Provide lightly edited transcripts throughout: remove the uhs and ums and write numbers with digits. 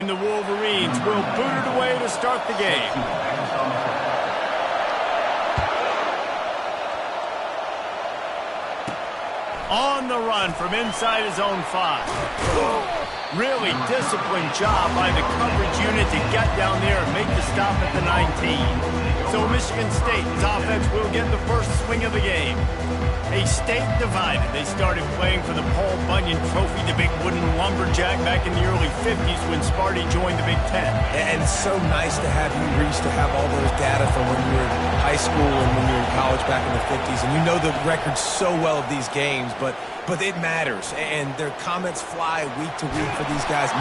The Wolverines will boot it away to start the game. On the run from inside his own 5. Really disciplined job by the coverage unit to get down there and make the stop at the 19. So Michigan State's offense will get the first swing of the game. A state divided. They started playing for the Paul Bunyan Trophy, the big wooden lumberjack, back in the early 50s when Sparty joined the Big Ten. And it's so nice to have you reach to have all those data from when you were in high school and when you were in college back in the 50s. And you know the records so well of these games, but it matters. And their comments fly week to week for these guys. And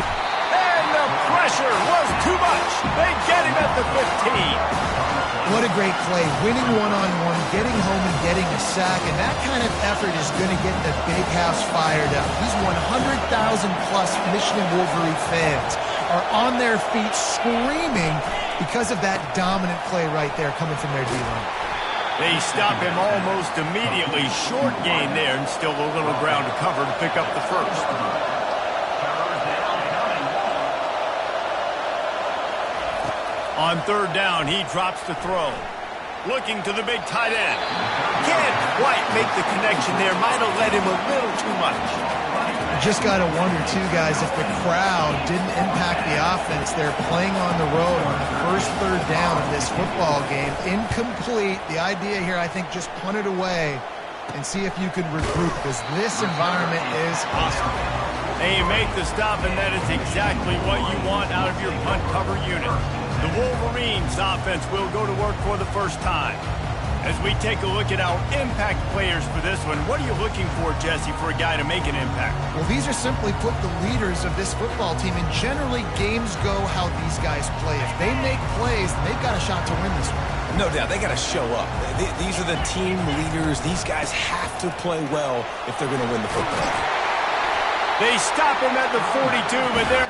the pressure was too much. They get him at the 15. What a great play. Winning one-on-one, getting home and getting a sack, and that kind of effort is going to get the big house fired up. These 100,000-plus Michigan Wolverine fans are on their feet screaming because of that dominant play right there coming from their D-line. They stop him almost immediately. Short gain there, and still a little ground to cover to pick up the first. On third down, he drops to throw. Looking to the big tight end. Can't quite make the connection there. Might have led him a little too much. Just got to wonder, too, guys, if the crowd didn't impact the offense. They're playing on the road on the first third down of this football game. Incomplete. The idea here, I think, just punt it away and see if you can regroup, because this environment is hostile. They make the stop, and that is exactly what you want out of your punt cover unit. The Wolverines offense will go to work for the first time. As we take a look at our impact players for this one, what are you looking for, Jesse, for a guy to make an impact? Well, these are simply put the leaders of this football team, and generally games go how these guys play. If they make plays, they've got a shot to win this one. No doubt, they got to show up. These are the team leaders. These guys have to play well if they're going to win the football. They stop him at the 42, but they're...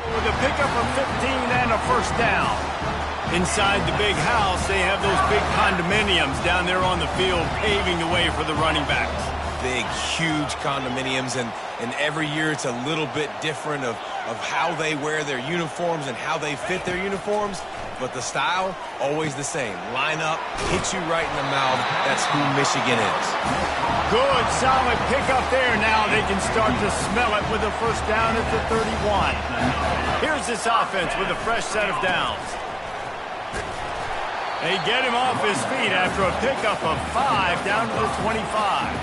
with a pickup of 15 and a first down. Inside the big house, they have those big condominiums down there on the field paving the way for the running backs. Big, huge condominiums, and every year it's a little bit different of how they wear their uniforms and how they fit their uniforms, but the style, always the same. Line up, hit you right in the mouth. That's who Michigan is. Good, solid pickup there. Now they can start to smell it with a first down at the 31. Here's this offense with a fresh set of downs. They get him off his feet after a pickup of 5 down to the 25.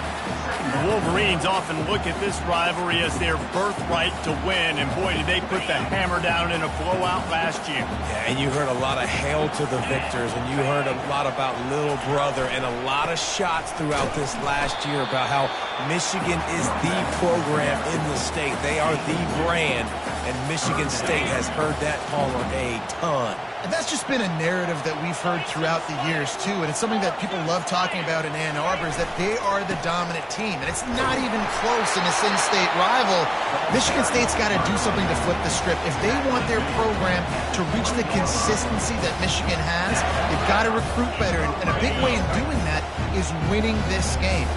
The Wolverines often look at this rivalry as their birthright to win, and boy, did they put the hammer down in a blowout last year. Yeah, and you heard a lot of hail to the victors, and you heard a lot about little brother, and a lot of shots throughout this last year about how Michigan is the program in the state. They are the brand, and Michigan State has heard that holler a ton. And that's just been a narrative that we've heard throughout the years, too. And it's something that people love talking about in Ann Arbor, is that they are the dominant team. And it's not even close in this in-state rival. Michigan State's got to do something to flip the script. If they want their program to reach the consistency that Michigan has, they've got to recruit better. And a big way in doing that is winning this game.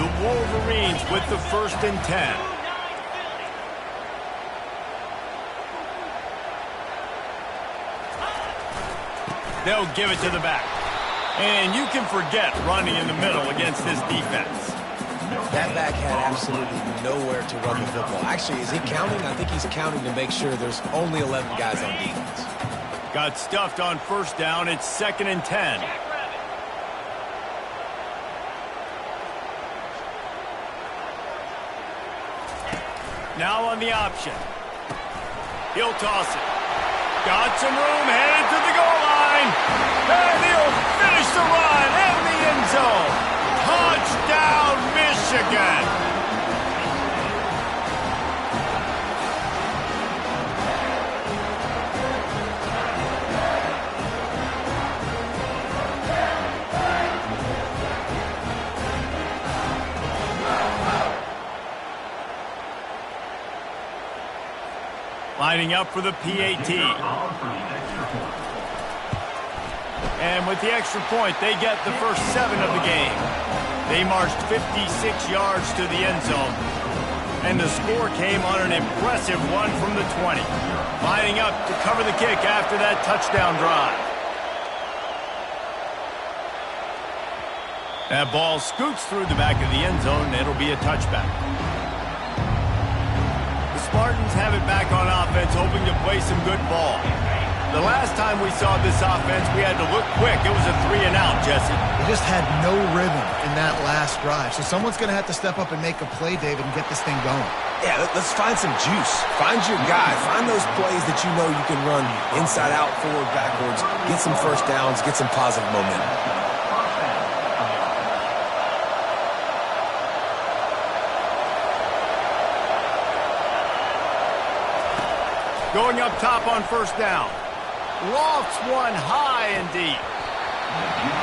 The Wolverines with the 1st and 10. They'll give it to the back. And you can forget running in the middle against this defense. That back had absolutely nowhere to run the football. Actually, is he counting? I think he's counting to make sure there's only 11 guys on defense. Got stuffed on first down. It's 2nd and 10. Now on the option. He'll toss it. Got some room, headed to the goal line. And he'll finish the run in the end zone. Touchdown, Michigan. Lining up for the PAT. And with the extra point, they get the first 7 of the game. They marched 56 yards to the end zone. And the score came on an impressive run from the 20. Lining up to cover the kick after that touchdown drive. That ball scoots through the back of the end zone, and it'll be a touchback. The Spartans have it back on offense, hoping to play some good ball. The last time we saw this offense, we had to look quick. It was a 3-and-out, Jesse. They just had no rhythm in that last drive. So someone's going to have to step up and make a play, David, and get this thing going. Yeah, let's find some juice. Find your guy. Find those plays that you know you can run inside out, forward, backwards. Get some first downs. Get some positive momentum. Going up top on first down. Lofts one high and deep.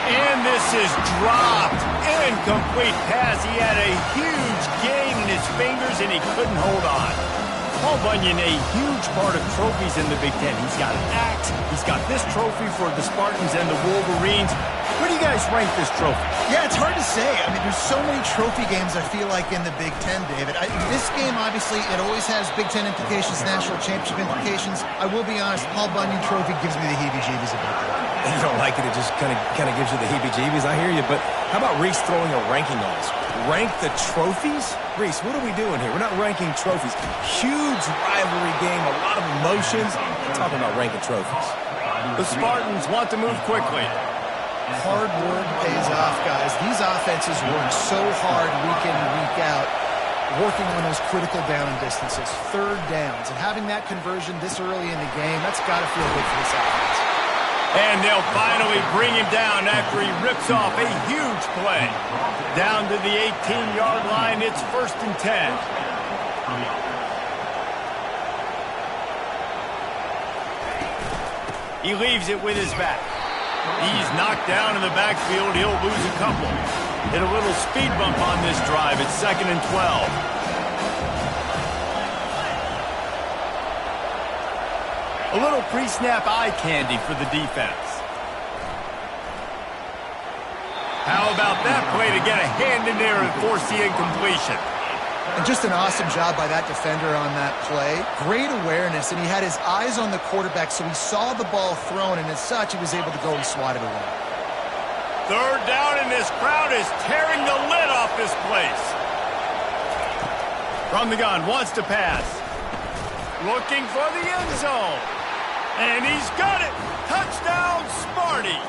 And this is dropped. Incomplete pass. He had a huge gain in his fingers, and he couldn't hold on. Paul Bunyan, a huge part of trophies in the Big Ten. He's got an axe. He's got this trophy for the Spartans and the Wolverines. Where do you guys rank this trophy? Yeah, it's hard to say. I mean, there's so many trophy games, I feel like, in the Big Ten, David. This game, obviously, it always has Big Ten implications, national championship implications. I will be honest, Paul Bunyan Trophy gives me the heebie-jeebies about that. You don't like it, it just kind of gives you the heebie-jeebies. I hear you, but how about Reese throwing a ranking on us? Rank the trophies? Reese, what are we doing here? We're not ranking trophies. Huge rivalry game, a lot of emotions. We're talking about ranking trophies. The Spartans want to move quickly. Hard work pays off, guys. These offenses work so hard week in and week out, working on those critical down distances, third downs, and having that conversion this early in the game, that's got to feel good for this offense. And they'll finally bring him down after he rips off a huge play. Down to the 18-yard line, it's 1st and 10. He leaves it with his back. He's knocked down in the backfield. He'll lose a couple. Hit a little speed bump on this drive. It's 2nd and 12. A little pre-snap eye candy for the defense. How about that play to get a hand in there and force the incompletion? And just an awesome job by that defender on that play. Great awareness, and he had his eyes on the quarterback, so he saw the ball thrown, and as such, he was able to go and swat it away. 3rd down, and this crowd is tearing the lid off this place. From the gun, wants to pass. Looking for the end zone. And he's got it. Touchdown, Sparty.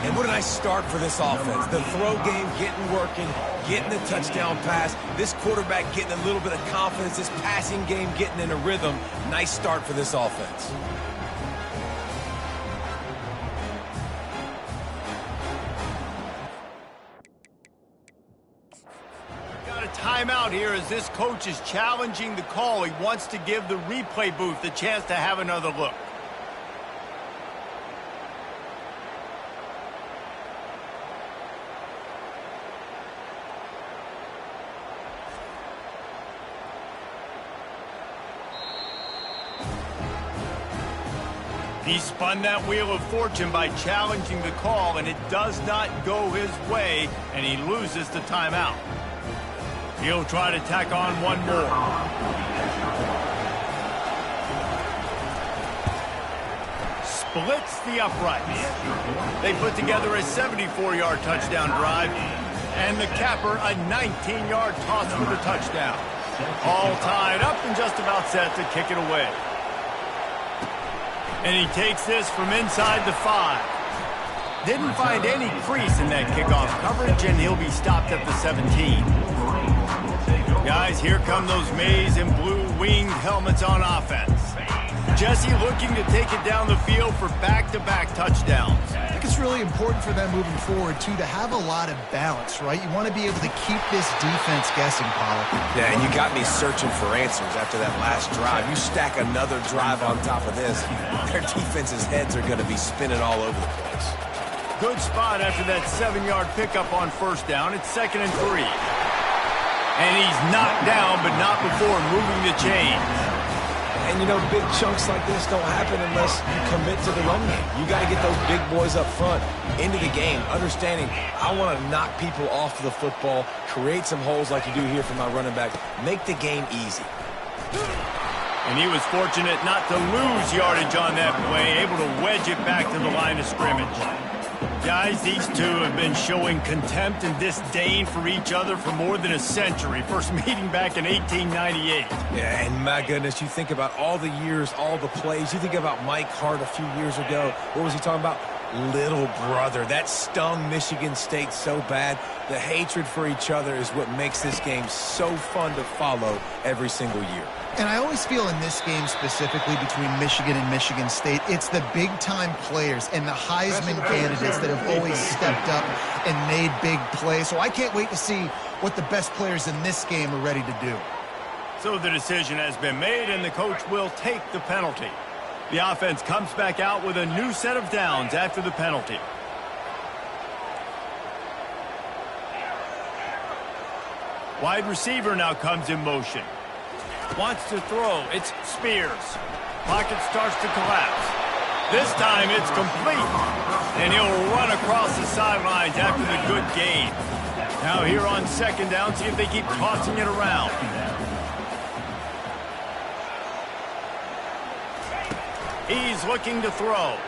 And what a nice start for this offense. The throw game getting working, getting the touchdown pass. This quarterback getting a little bit of confidence. This passing game getting in a rhythm. Nice start for this offense. Got a timeout here as this coach is challenging the call. He wants to give the replay booth a chance to have another look. He spun that wheel of fortune by challenging the call, and it does not go his way, and he loses the timeout. He'll try to tack on one more. Splits the uprights. They put together a 74-yard touchdown drive, and the capper a 19-yard toss for the touchdown. All tied up and just about set to kick it away. And he takes this from inside the 5. Didn't find any crease in that kickoff coverage, and he'll be stopped at the 17. Guys, here come those maize and blue winged helmets on offense. Jesse looking to take it down the field for back-to-back touchdowns. I think it's really important for them moving forward, too, to have a lot of balance, right? You want to be able to keep this defense guessing, Pollock. Yeah, and you got me searching for answers after that last drive. You stack another drive on top of this, their defense's heads are going to be spinning all over the place. Good spot after that 7-yard pickup on first down. It's 2nd and 3. And he's knocked down, but not before moving the chains. And, you know, big chunks like this don't happen unless you commit to the run game. You got to get those big boys up front into the game, understanding I want to knock people off the football, create some holes like you do here for my running back, make the game easy. And he was fortunate not to lose yardage on that play, able to wedge it back to the line of scrimmage. Guys, these two have been showing contempt and disdain for each other for more than a century. First meeting back in 1898. Yeah, and my goodness, you think about all the years, all the plays. You think about Mike Hart a few years ago. What was he talking about? Little brother. That stung Michigan State so bad. The hatred for each other is what makes this game so fun to follow every single year. And I always feel in this game specifically between Michigan and Michigan State, it's the big-time players and the Heisman candidates that have always stepped up and made big plays. So I can't wait to see what the best players in this game are ready to do. So the decision has been made, and the coach will take the penalty. The offense comes back out with a new set of downs after the penalty. Wide receiver now comes in motion. Wants to throw. It's Spears. Pocket starts to collapse. This time it's complete. And he'll run across the sidelines after the good gain. Now here on second down, see if they keep tossing it around. He's looking to throw.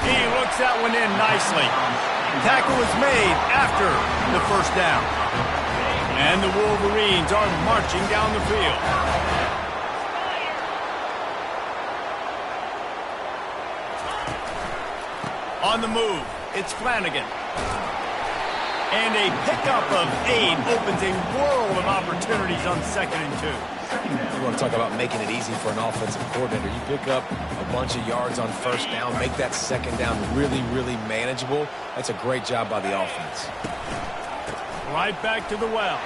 He looks that one in nicely. Tackle is made after the first down. And the Wolverines are marching down the field. On the move, it's Flanagan. And a pickup of 8 opens a world of opportunities on 2nd and 2. You want to talk about making it easy for an offensive coordinator. You pick up a bunch of yards on first down, make that second down really, really manageable. That's a great job by the offense. Right back to the well.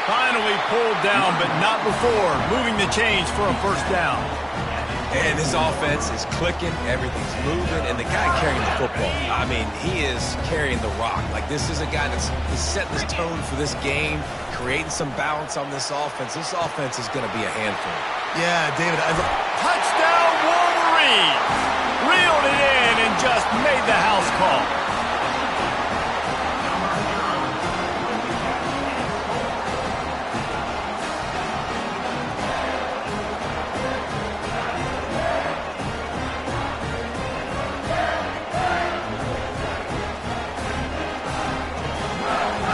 Finally pulled down, but not before moving the chains for a first down. And his offense is clicking, everything's moving, and the guy carrying the football, I mean, he is carrying the rock. Like, this is a guy that's setting this tone for this game, creating some balance on this offense. This offense is going to be a handful. Yeah, David, touchdown Wolverine! Reeled it in and just made the house call.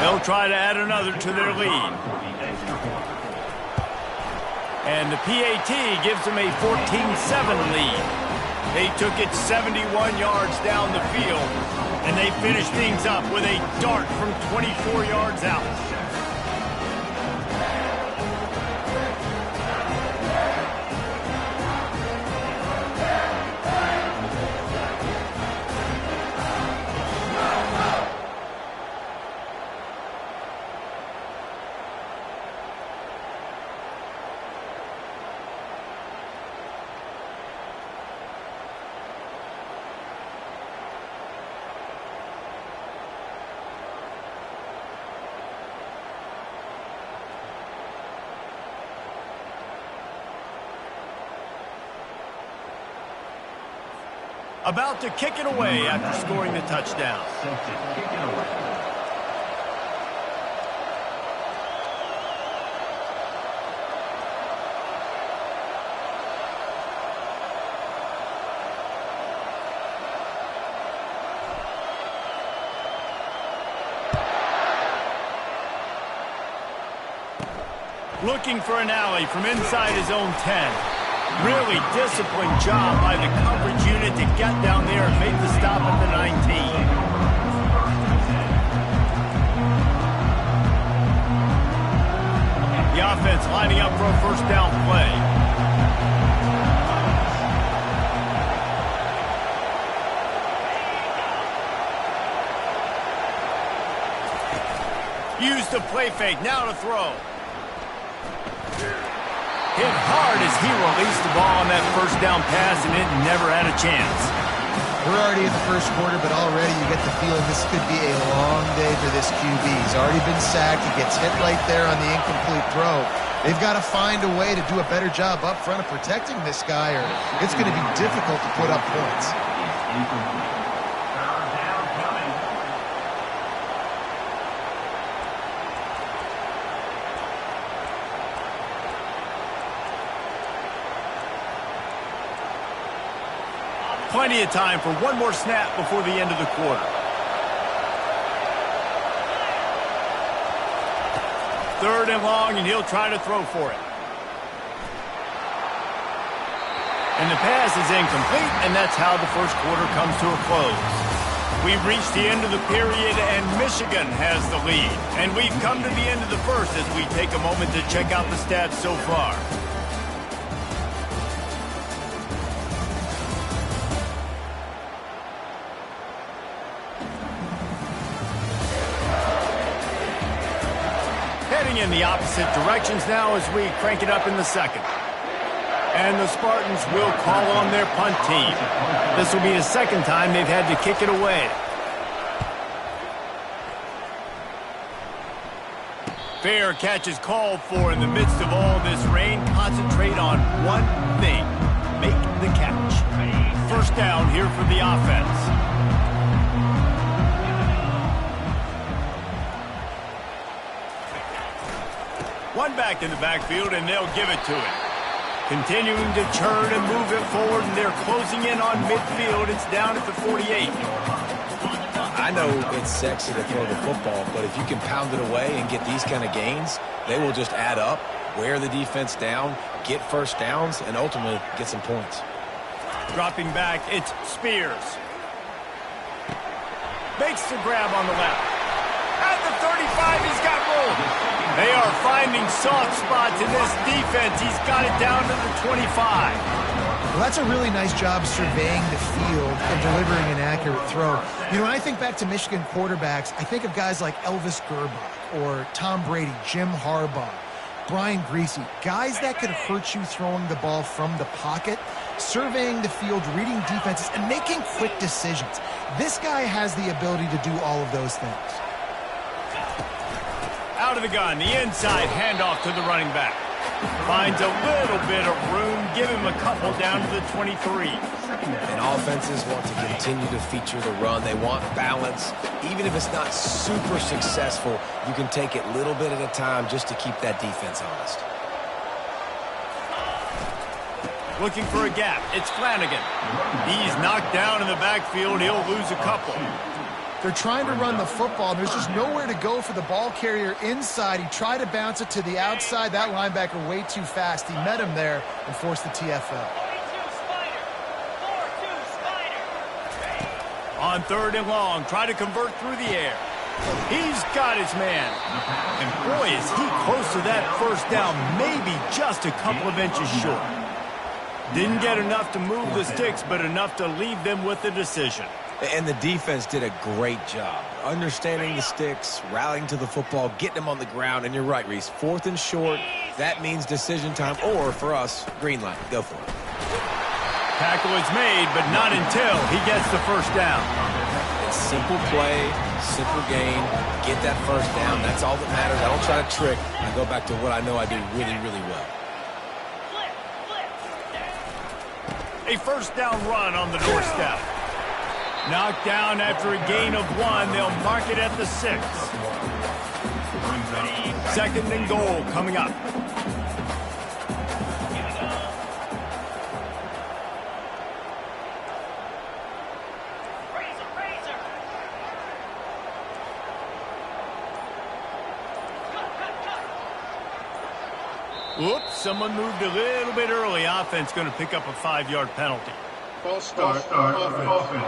They'll try to add another to their lead. And the PAT gives them a 14-7 lead. They took it 71 yards down the field, and they finished things up with a dart from 24 yards out. About to kick it away after scoring the touchdown. Looking for an alley from inside his own 10. Really disciplined job by the coverage unit to get down there and make the stop at the 19. The offense lining up for a first down play. Use the play fake, now to throw. Hit hard as he released the ball on that first down pass, and it never had a chance. We're already in the first quarter, but already you get the feeling this could be a long day for this QB. He's already been sacked. He gets hit right there on the incomplete throw. They've got to find a way to do a better job up front of protecting this guy, or it's going to be difficult to put up points. Plenty of time for one more snap before the end of the quarter. Third and long, and he'll try to throw for it. And the pass is incomplete, and that's how the first quarter comes to a close. We've reached the end of the period, and Michigan has the lead. And we've come to the end of the first as we take a moment to check out the stats so far. Heading in the opposite directions now as we crank it up in the second. And the Spartans will call on their punt team. This will be the second time they've had to kick it away. Fair catch is called for in the midst of all this rain. Concentrate on one thing. Make the catch. First down here for the offense. One back in the backfield, and they'll give it to it. Continuing to turn and move it forward, and they're closing in on midfield. It's down at the 48. I know it's sexy to throw the football, but if you can pound it away and get these kind of gains, they will just add up, wear the defense down, get first downs, and ultimately get some points. Dropping back, it's Spears. Makes the grab on the left. At the 35, he's got room. They are finding soft spots in this defense. He's got it down to the 25. Well, that's a really nice job surveying the field and delivering an accurate throw. You know, when I think back to Michigan quarterbacks, I think of guys like Elvis Gerbach or Tom Brady, Jim Harbaugh, Brian Griese, guys that could hurt you throwing the ball from the pocket, surveying the field, reading defenses, and making quick decisions. This guy has the ability to do all of those things. Out of the gun, the inside handoff to the running back. Finds a little bit of room. Give him a couple down to the 23. And offenses want to continue to feature the run. They want balance. Even if it's not super successful, you can take it little bit at a time just to keep that defense honest. Looking for a gap. It's Flanagan. He's knocked down in the backfield. He'll lose a couple. They're trying to run the football, and there's just nowhere to go for the ball carrier inside. He tried to bounce it to the outside. That linebacker way too fast. He met him there and forced the TFL. On third and long, try to convert through the air. He's got his man. And boy, is he close to that first down, maybe just a couple of inches short. Didn't get enough to move the sticks, but enough to leave them with the decision. And the defense did a great job understanding the sticks, rallying to the football, getting them on the ground. And you're right, Reese. Fourth and short, that means decision time. Or, for us, green light. Go for it. Tackle is made, but not until he gets the first down. It's simple play, simple gain. Get that first down. That's all that matters. I don't try to trick. I go back to what I know I do really, really well. A first down run on the doorstep. Knocked down after a gain of 1. They'll mark it at the 6. Second and goal coming up. Whoops, someone moved a little bit early. Offense going to pick up a 5-yard penalty. False start offense.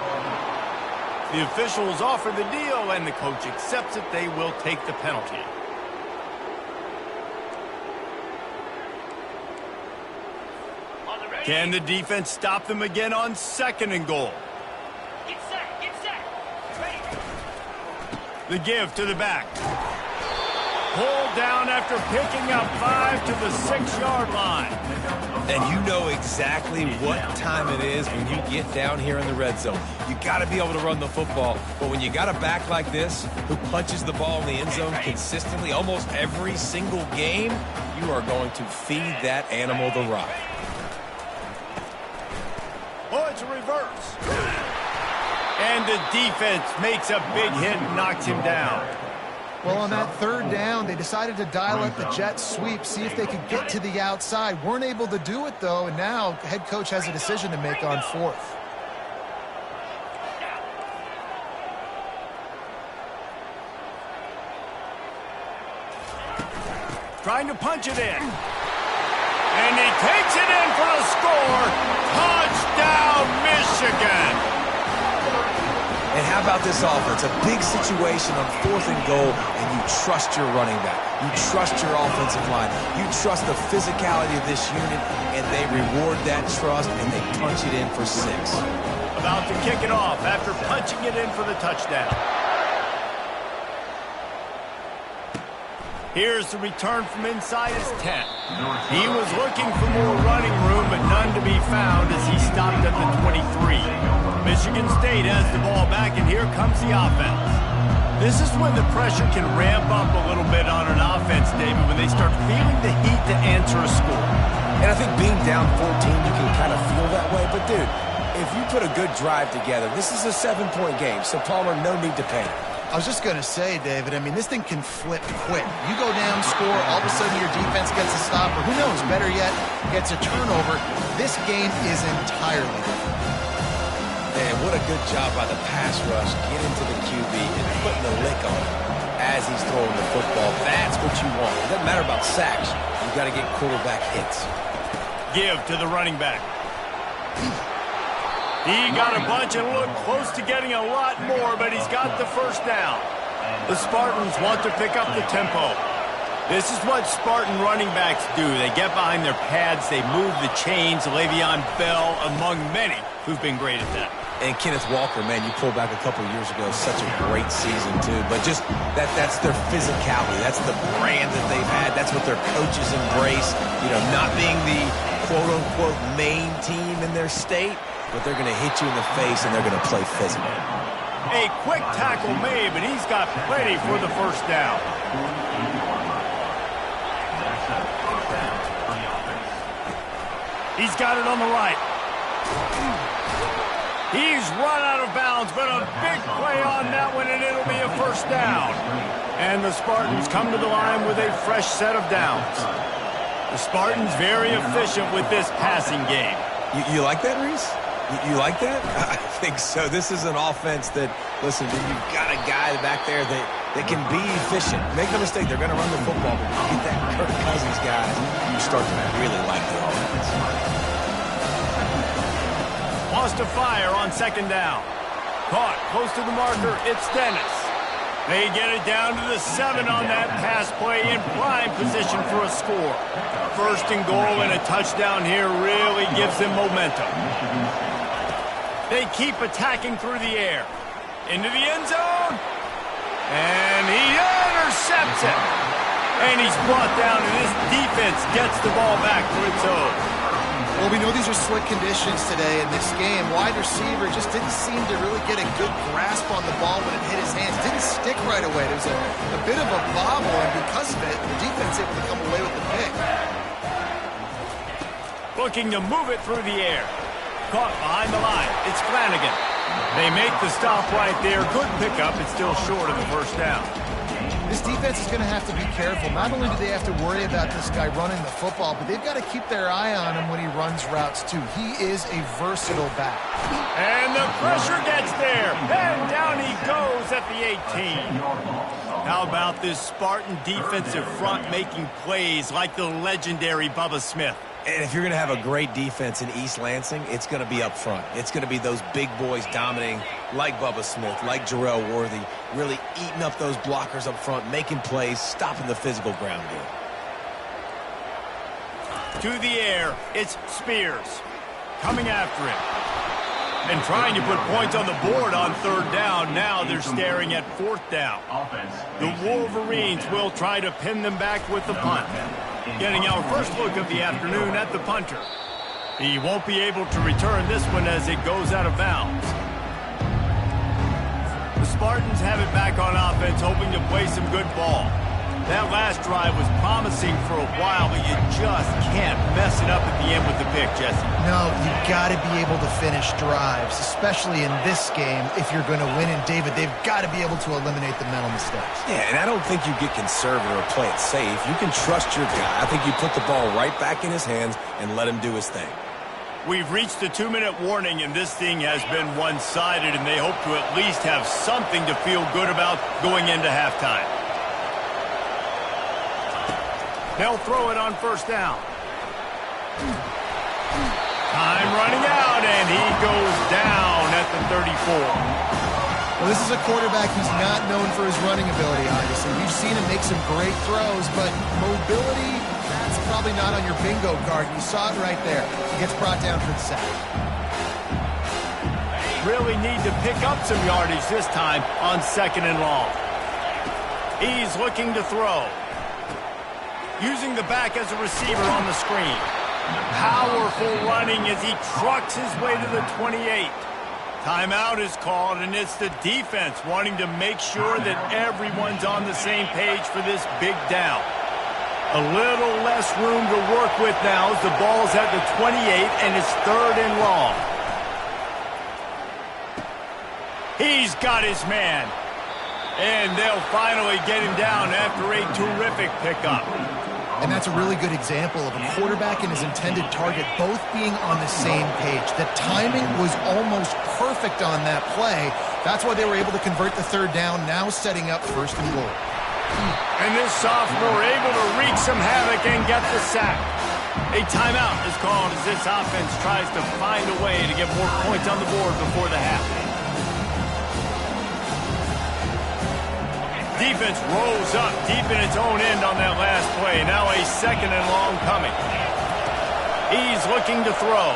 The officials offer the deal, and the coach accepts it. They will take the penalty. Can the defense stop them again on second and goal? Get set. The give to the back. Pulled down after picking up 5 to the 6-yard line. And you know exactly what time it is when you get down here in the red zone. You got to be able to run the football. But when you got a back like this who punches the ball in the end zone consistently almost every single game, you are going to feed that animal the rock. Oh, it's a reverse. And the defense makes a big hit and knocks him down. Well, on that third down, they decided to dial up the jet sweep, see if they could get to the outside. Weren't able to do it, though, and now the head coach has a decision to make on fourth. Trying to punch it in. And he takes it in for the score. Touchdown, Michigan. And how about this offense? A big situation on 4th and goal, and you trust your running back. You trust your offensive line. You trust the physicality of this unit, and they reward that trust, and they punch it in for 6. About to kick it off after punching it in for the touchdown. Here's the return from inside his 10. He was looking for more running room, but none to be found as he stopped at the 23. Michigan State has the ball back, and here comes the offense. This is when the pressure can ramp up a little bit on an offense, David, when they start feeling the heat to answer a score. And I think being down 14, you can kind of feel that way. But, dude, if you put a good drive together, this is a 7-point game, so Palmer, no need to panic. I was just going to say, David, I mean, this thing can flip quick. You go down, score, all of a sudden your defense gets a stop, or who knows, better yet, gets a turnover. This game is entirely different. Man, what a good job by the pass rush. Get into the QB and putting the lick on him as he's throwing the football. That's what you want. It doesn't matter about sacks. You got to get quarterback hits. Give to the running back. He got a bunch and looked close to getting a lot more, but he's got the first down. The Spartans want to pick up the tempo. This is what Spartan running backs do. They get behind their pads, they move the chains. Le'Veon Bell, among many, who've been great at that. And Kenneth Walker, man, you pulled back a couple years ago, such a great season, too. But just that's their physicality. That's the brand that they've had. That's what their coaches embrace. You know, not being the quote-unquote main team in their state, but they're going to hit you in the face, and they're going to play physical. A quick tackle made, but he's got plenty for the first down. He's got it on the right. He's run out of bounds, but a big play on that one, and it'll be a first down. And the Spartans come to the line with a fresh set of downs. The Spartans very efficient with this passing game. You like that, Reese? You like that? I think so. This is an offense that, listen, when you've got a guy back there that can be efficient. Make no mistake, they're going to run the football, but you get that Kirk Cousins guy, you start to really like the offense. Lost to fire on second down. Caught close to the marker. It's Dennis. They get it down to the 7 on that pass play in prime position for a score. First and goal and a touchdown here really gives them momentum. They keep attacking through the air. Into the end zone. And he intercepts it. And he's brought down, and his defense gets the ball back for its own. Well, we know these are slick conditions today in this game. Wide receiver just didn't seem to really get a good grasp on the ball when it hit his hands. Didn't stick right away. There was a bit of a bobble, and because of it, the defense able to come away with the pick. Looking to move it through the air. Caught behind the line. It's Flanagan. They make the stop right there. Good pickup. It's still short of the first down. This defense is going to have to be careful. Not only do they have to worry about this guy running the football, but they've got to keep their eye on him when he runs routes, too. He is a versatile back. And the pressure gets there. And down he goes at the 18. How about this Spartan defensive front making plays like the legendary Bubba Smith? And if you're going to have a great defense in East Lansing, it's going to be up front. It's going to be those big boys dominating like Bubba Smith, like Jarrell Worthy, really eating up those blockers up front, making plays, stopping the physical ground game. To the air, it's Spears. Coming after him. And trying to put points on the board on third down. Now they're staring at fourth down. The Wolverines will try to pin them back with the punt. Getting our first look of the afternoon at the punter. He won't be able to return this one as it goes out of bounds. The Spartans have it back on offense, hoping to play some good ball. That last drive was promising for a while, but you just can't mess it up at the end with the pick, Jesse. No, you've got to be able to finish drives, especially in this game if you're going to win. And, David, they've got to be able to eliminate the mental mistakes. Yeah, and I don't think you get conservative or play it safe. You can trust your guy. I think you put the ball right back in his hands and let him do his thing. We've reached the 2-minute warning, and this thing has been one-sided, and they hope to at least have something to feel good about going into halftime. They'll throw it on first down. Time running out, and he goes down at the 34. Well, this is a quarterback who's not known for his running ability, obviously. We've seen him make some great throws, but mobility, that's probably not on your bingo card. You saw it right there. He gets brought down for the sack. Really need to pick up some yardage this time on second and long. He's looking to throw. Using the back as a receiver on the screen. Powerful running as he trucks his way to the 28. Timeout is called, and it's the defense wanting to make sure that everyone's on the same page for this big down. A little less room to work with now as the ball's at the 28, and it's third and long. He's got his man. And they'll finally get him down after a terrific pickup. And that's a really good example of a quarterback and his intended target both being on the same page. The timing was almost perfect on that play. That's why they were able to convert the third down, now setting up first and goal. And this sophomore able to wreak some havoc and get the sack. A timeout is called as this offense tries to find a way to get more points on the board before the half. Defense rolls up deep in its own end on that last play. Now a second and long coming. He's looking to throw.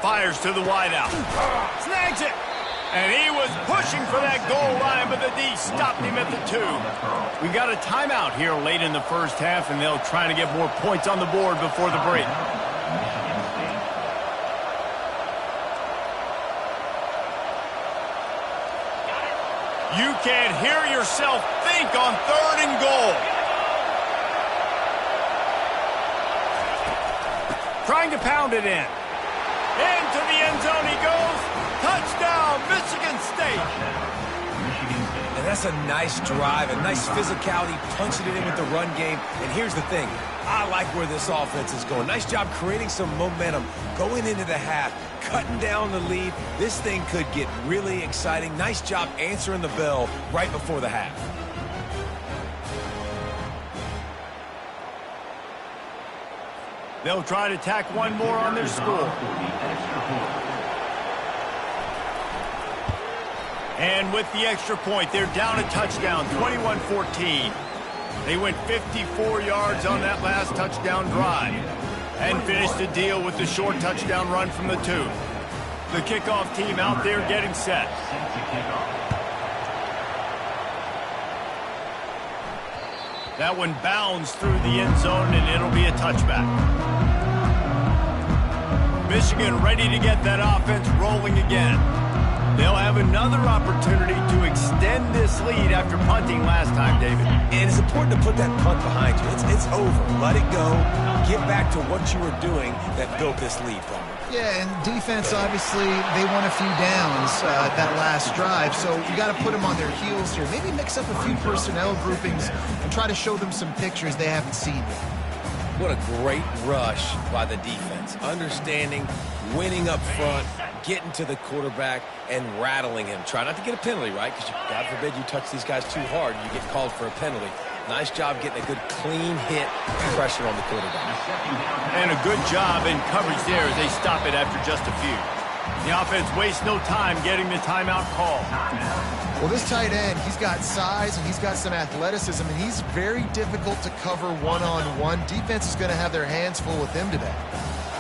Fires to the wideout. Snags it. And he was pushing for that goal line, but the D stopped him at the 2. We got a timeout here late in the first half, and they'll try to get more points on the board before the break. You can't hear yourself think on third and goal. Trying to pound it in. Into the end zone he goes. Touchdown, Michigan State. And that's a nice drive, a nice physicality, punching it in with the run game. And here's the thing. I like where this offense is going. Nice job creating some momentum going into the half, cutting down the lead. This thing could get really exciting. Nice job answering the bell right before the half. They'll try to tack one more on their score. And with the extra point, they're down a touchdown, 21-14. They went 54 yards on that last touchdown drive and finished the deal with the short touchdown run from the 2. The kickoff team out there getting set. That one bounds through the end zone, and it'll be a touchback. Michigan ready to get that offense rolling again. They'll have another opportunity to extend this lead after punting last time, David. And it's important to put that punt behind you. It's over. Let it go. Get back to what you were doing that built this lead from you. Yeah, and defense, obviously, they won a few downs that last drive, so you got to put them on their heels here. Maybe mix up a few personnel groupings and try to show them some pictures they haven't seen yet. What a great rush by the defense. Understanding, winning up front, getting to the quarterback, and rattling him. Try not to get a penalty, right? Because God forbid you touch these guys too hard and you get called for a penalty. Nice job getting a good clean hit pressure on the quarterback. And a good job in coverage there as they stop it after just a few. The offense wastes no time getting the timeout call. Well, this tight end, he's got size and he's got some athleticism, and he's very difficult to cover one-on-one. Defense is going to have their hands full with him today.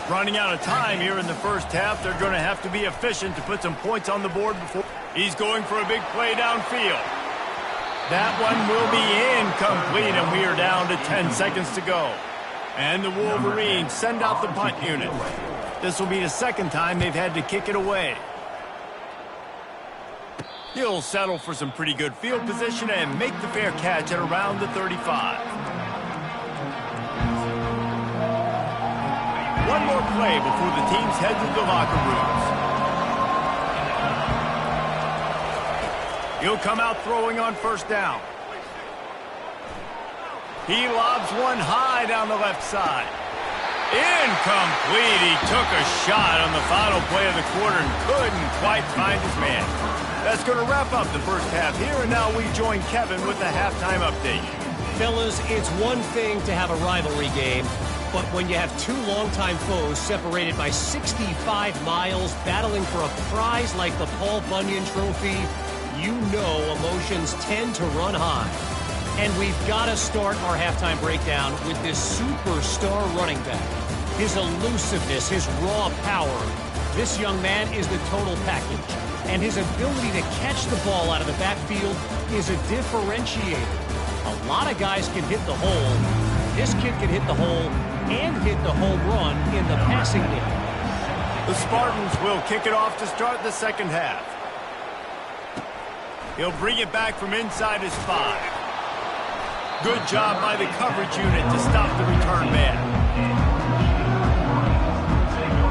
Running out of time here in the first half. They're going to have to be efficient to put some points on the board before. He's going for a big play downfield. That one will be incomplete, and we are down to 10 seconds to go. And the Wolverines send out the punt unit. This will be the second time they've had to kick it away. He'll settle for some pretty good field position and make the fair catch at around the 35. One more play before the teams head to the locker rooms. He'll come out throwing on first down. He lobs one high down the left side. Incomplete. He took a shot on the final play of the quarter and couldn't quite find his man. That's going to wrap up the first half here, and now we join Kevin with the halftime update. Fellas, it's one thing to have a rivalry game, but when you have two longtime foes separated by 65 miles battling for a prize like the Paul Bunyan Trophy, you know emotions tend to run high. And we've got to start our halftime breakdown with this superstar running back. His elusiveness, his raw power. This young man is the total package. And his ability to catch the ball out of the backfield is a differentiator. A lot of guys can hit the hole. This kid can hit the hole and hit the home run in the passing game. The Spartans will kick it off to start the second half. He'll bring it back from inside his 5. Good job by the coverage unit to stop the return man.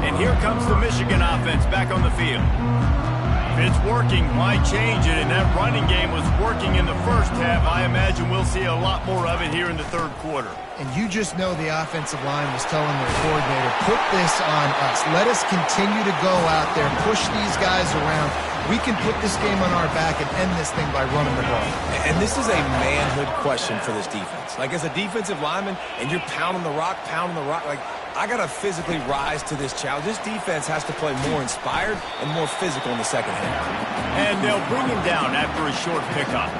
And here comes the Michigan offense back on the field. If it's working, why change it? And that running game was working in the first half. I imagine we'll see a lot more of it here in the third quarter. And you just know the offensive line was telling their coordinator, put this on us. Let us continue to go out there, push these guys around. We can put this game on our back and end this thing by running the ball. And this is a manhood question for this defense. Like, as a defensive lineman, and you're pounding the rock, like, I got to physically rise to this challenge. This defense has to play more inspired and more physical in the second half. And they'll bring him down after a short pickup.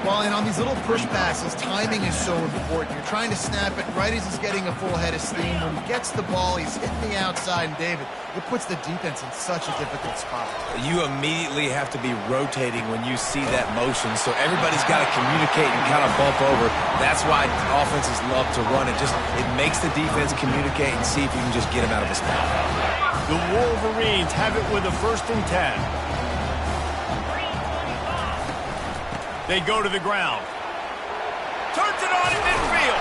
Well, and on these little push passes, timing is so important. You're trying to snap it right as he's getting a full head of steam. When he gets the ball, he's hitting the outside, and David, it puts the defense in such a difficult spot. You immediately have to be rotating when you see that motion, so everybody's got to communicate and kind of bump over. That's why offenses love to run it. It makes the defense communicate and see if you can just get him out of the spot. The Wolverines have it with a 1st and 10. They go to the ground. Turns it on in midfield.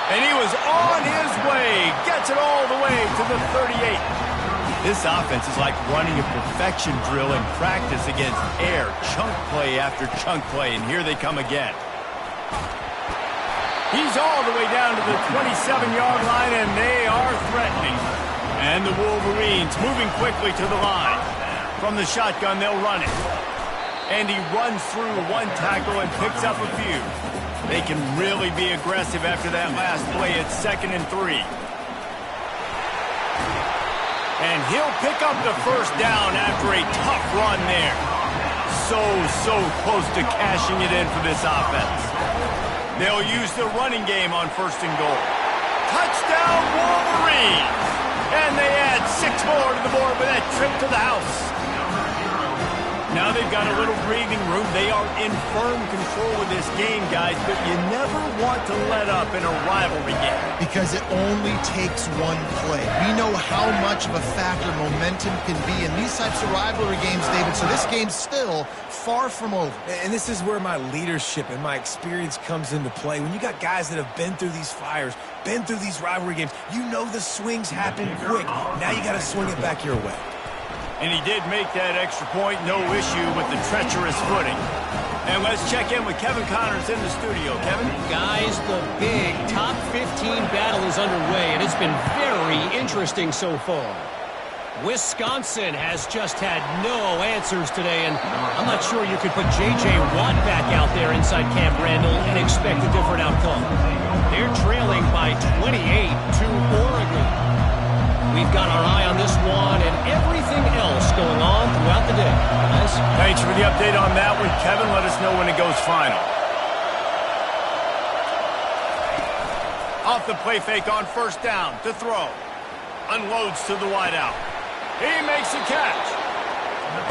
And he was on his way. Gets it all the way to the 38. This offense is like running a perfection drill in practice against air. Chunk play after chunk play. And here they come again. He's all the way down to the 27-yard line, and they are threatening. And the Wolverines moving quickly to the line. From the shotgun, they'll run it. And he runs through one tackle and picks up a few. They can really be aggressive after that last play at 2nd and 3. And he'll pick up the first down after a tough run there. So close to cashing it in for this offense. They'll use the running game on 1st and goal. Touchdown, Wolverines! And they add 6 more to the board with that trip to the house. Now they've got a little breathing room. They are in firm control of this game, guys, but you never want to let up in a rivalry game. Because it only takes one play. We know how much of a factor momentum can be in these types of rivalry games, David, so this game's still far from over. And this is where my leadership and my experience comes into play. When you got guys that have been through these fires, been through these rivalry games, you know the swings happen quick. Now you got to swing it back your way. And he did make that extra point, no issue with the treacherous footing. And let's check in with Kevin Connors in the studio. Kevin? Guys, the big top 15 battle is underway, and it's been very interesting so far. Wisconsin has just had no answers today, and I'm not sure you could put J.J. Watt back out there inside Camp Randall and expect a different outcome. They're trailing by 28 to Oregon. We've got our eye on this one and everything else going on throughout the day. Guys? Thanks for the update on that one, Kevin. Let us know when it goes final. Off the play fake on 1st down to throw. unloads to the wideout. He makes a catch.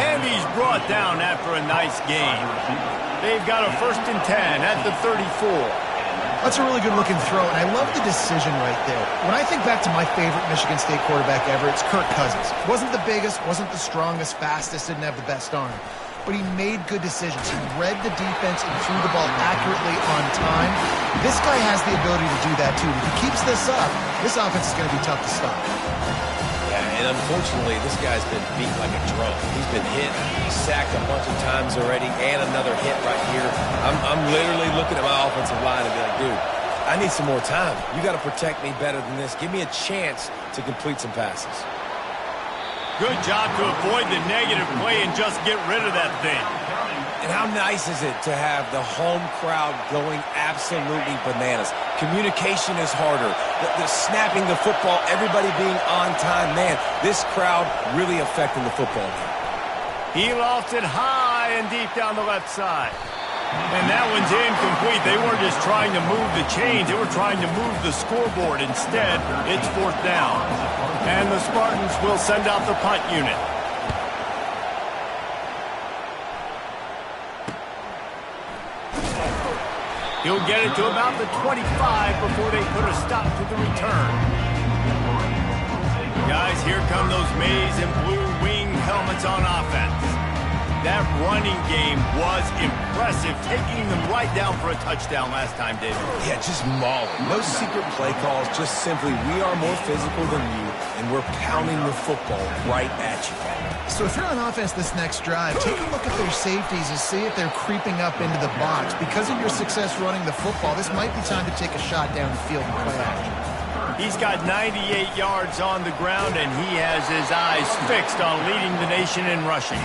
And he's brought down after a nice gain. They've got a 1st and 10 at the 34. That's a really good-looking throw, and I love the decision right there. When I think back to my favorite Michigan State quarterback ever, it's Kirk Cousins. Wasn't the biggest, wasn't the strongest, fastest, didn't have the best arm. But he made good decisions. He read the defense and threw the ball accurately on time. This guy has the ability to do that, too. If he keeps this up, this offense is going to be tough to stop. Yeah, and unfortunately, this guy's been beat like a drum. He's been hit, sacked a bunch of times already, and another hit right here. I'm literally looking at my offensive line and be like, dude, I need some more time. You got to protect me better than this. Give me a chance to complete some passes. Good job to avoid the negative play and just get rid of that thing. And how nice is it to have the home crowd going absolutely bananas? Communication is harder. The snapping the football, everybody being on time. Man, this crowd really affecting the football game. He lost it high and deep down the left side. And that one's incomplete. They weren't just trying to move the chains. They were trying to move the scoreboard. Instead, it's 4th down. And the Spartans will send out the punt unit. He'll get it to about the 25 before they put a stop to the return. Guys, here come those maize and blue wing helmets on offense. That running game was impressive, taking them right down for a touchdown last time, David. Yeah, just mauling. No secret play calls, just simply we are more physical than you, and we're pounding the football right at you. So if you're on offense this next drive, take a look at their safeties and see if they're creeping up into the box. Because of your success running the football, this might be time to take a shot down the field and play action. He's got 98 yards on the ground, and he has his eyes fixed on leading the nation in rushing.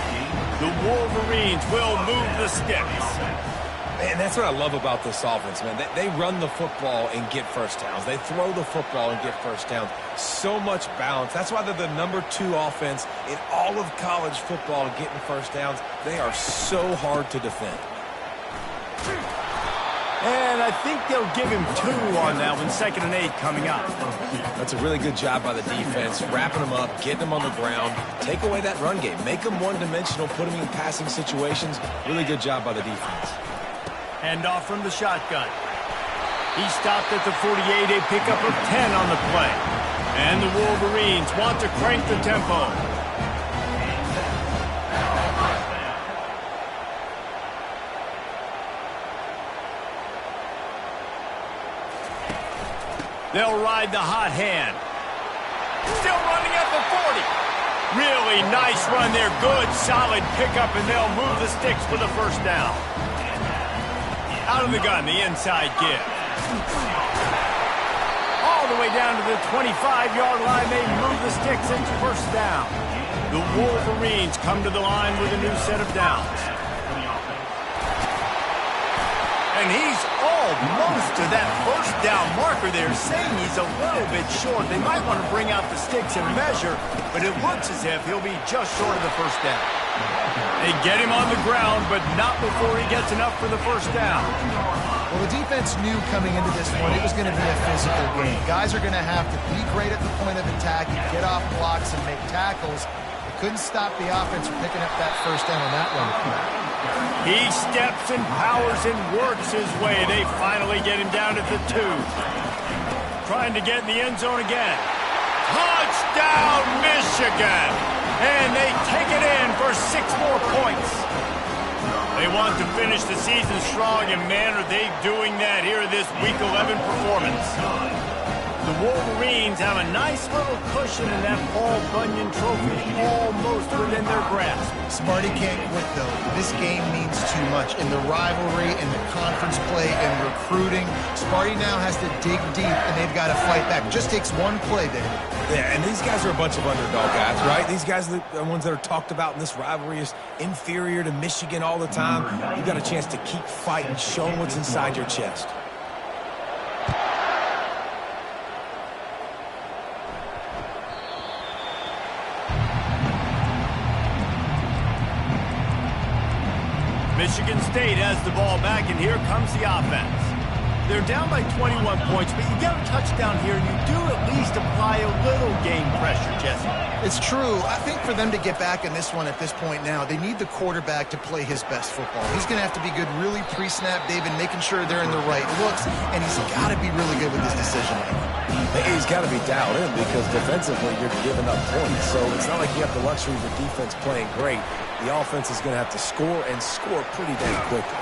The Wolverines will move the sticks. Man, that's what I love about this offense, man. They run the football and get first downs. They throw the football and get first downs. So much balance. That's why they're the #2 offense in all of college football getting first downs. They are so hard to defend. And I think they'll give him 2 on that one, 2nd and 8 coming up. That's a really good job by the defense, wrapping them up, getting them on the ground, take away that run game, make them one-dimensional, put them in passing situations. Really good job by the defense. Hand off from the shotgun. He stopped at the 48, a pickup of 10 on the play. And the Wolverines want to crank the tempo. They'll ride the hot hand. Still running at the 40. Really nice run there. Good, solid pickup, and they'll move the sticks for the 1st down. Out of the gun, the inside give. All the way down to the 25-yard line. They move the sticks into 1st down. The Wolverines come to the line with a new set of downs. And he's almost to that 1st down marker there, saying he's a little bit short. They might want to bring out the sticks and measure, but it looks as if he'll be just short of the 1st down. They get him on the ground, but not before he gets enough for the 1st down. Well, the defense knew coming into this one it was going to be a physical game. Guys are going to have to be great at the point of attack, get off blocks, and make tackles. They couldn't stop the offense from picking up that 1st down on that one. He steps and powers and works his way. They finally get him down at the 2. Trying to get in the end zone again. Touchdown, Michigan! And they take it in for 6 more points. They want to finish the season strong, and man, are they doing that here in this Week 11 performance. The Wolverines have a nice little cushion in that Paul Bunyan Trophy, almost within their grasp. Sparty can't quit, though. This game means too much. In the rivalry, in the conference play, in recruiting, Sparty now has to dig deep, and they've got to fight back. Just takes one play, David. Yeah, and these guys are a bunch of underdog guys, right? These guys are the ones that are talked about in this rivalry as inferior to Michigan all the time. You got a chance to keep fighting, show them what's inside your chest. Michigan State has the ball back, and here comes the offense. They're down by 21 points, but you get a touchdown here, and you do at least apply a little game pressure, Jesse. It's true. I think for them to get back in this one at this point now, they need the quarterback to play his best football. He's going to have to be good really pre-snap, David, making sure they're in the right looks, and he's got to be really good with his decision-making. He's got to be dialed in because defensively you're giving up points. So it's not like you have the luxury of the defense playing great. The offense is going to have to score and score pretty damn quickly.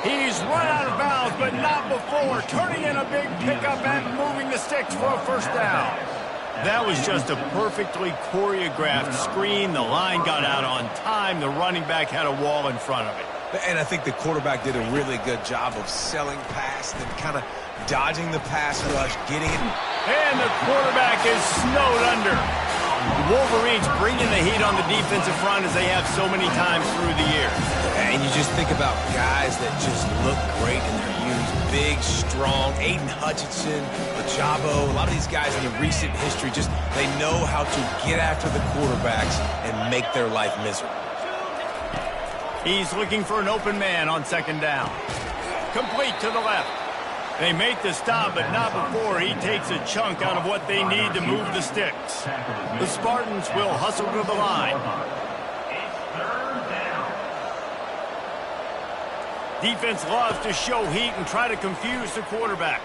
He's run out of bounds, but not before. Turning in a big pickup and moving the sticks for a first down. That was just a perfectly choreographed screen. The line got out on time. The running back had a wall in front of it. And I think the quarterback did a really good job of selling past and kind of dodging the pass rush, getting it. And the quarterback is snowed under. The Wolverines bringing the heat on the defensive front as they have so many times through the years. And you just think about guys that just look great in their youth. Big, strong, Aiden Hutchinson, Ajabo, a lot of these guys in the recent history, just they know how to get after the quarterbacks and make their life miserable. He's looking for an open man on second down. Complete to the left. They make the stop, but not before he takes a chunk out of what they need to move the sticks. The Spartans will hustle to the line. Defense loves to show heat and try to confuse the quarterback.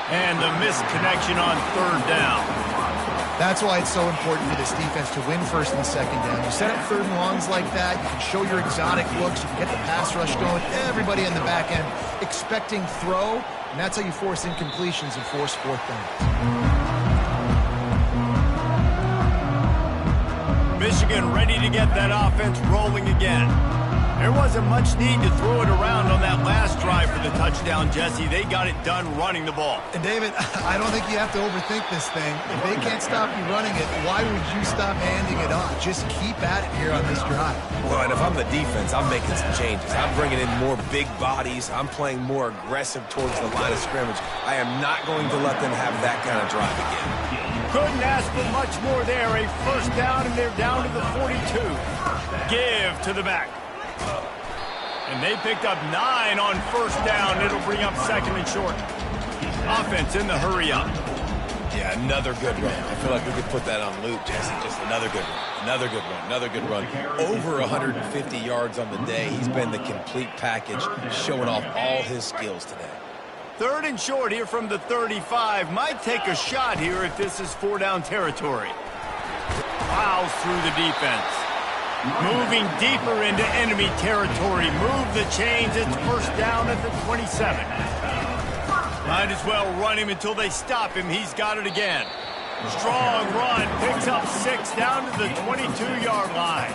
And the missed connection on third down. That's why it's so important for this defense to win first and second down. You set up third and longs like that, you can show your exotic looks, you can get the pass rush going, everybody in the back end expecting throw, and that's how you force incompletions and force fourth down. Michigan ready to get that offense rolling again. There wasn't much need to throw it around on that last drive for the touchdown, Jesse. They got it done running the ball. And David, I don't think you have to overthink this thing. If they can't stop you running it, why would you stop handing it off? Just keep at it here on this drive. Well, and if I'm the defense, I'm making some changes. I'm bringing in more big bodies. I'm playing more aggressive towards the line of scrimmage. I am not going to let them have that kind of drive again. Couldn't ask for much more there. A first down, and they're down to the 42. Give to the back. And they picked up 9 on first down. It'll bring up second and short. Offense in the hurry up. Yeah, another good run. I feel like we could put that on loop, Jesse. Just another good run. Another good run. Another good run. Over 150 yards on the day. He's been the complete package, showing off all his skills today. Third and short here from the 35. Might take a shot here if this is 4-down territory. Plows through the defense. Moving deeper into enemy territory. Move the chains. It's first down at the 27. Might as well run him until they stop him. He's got it again. Strong run. Picks up 6 down to the 22-yard line.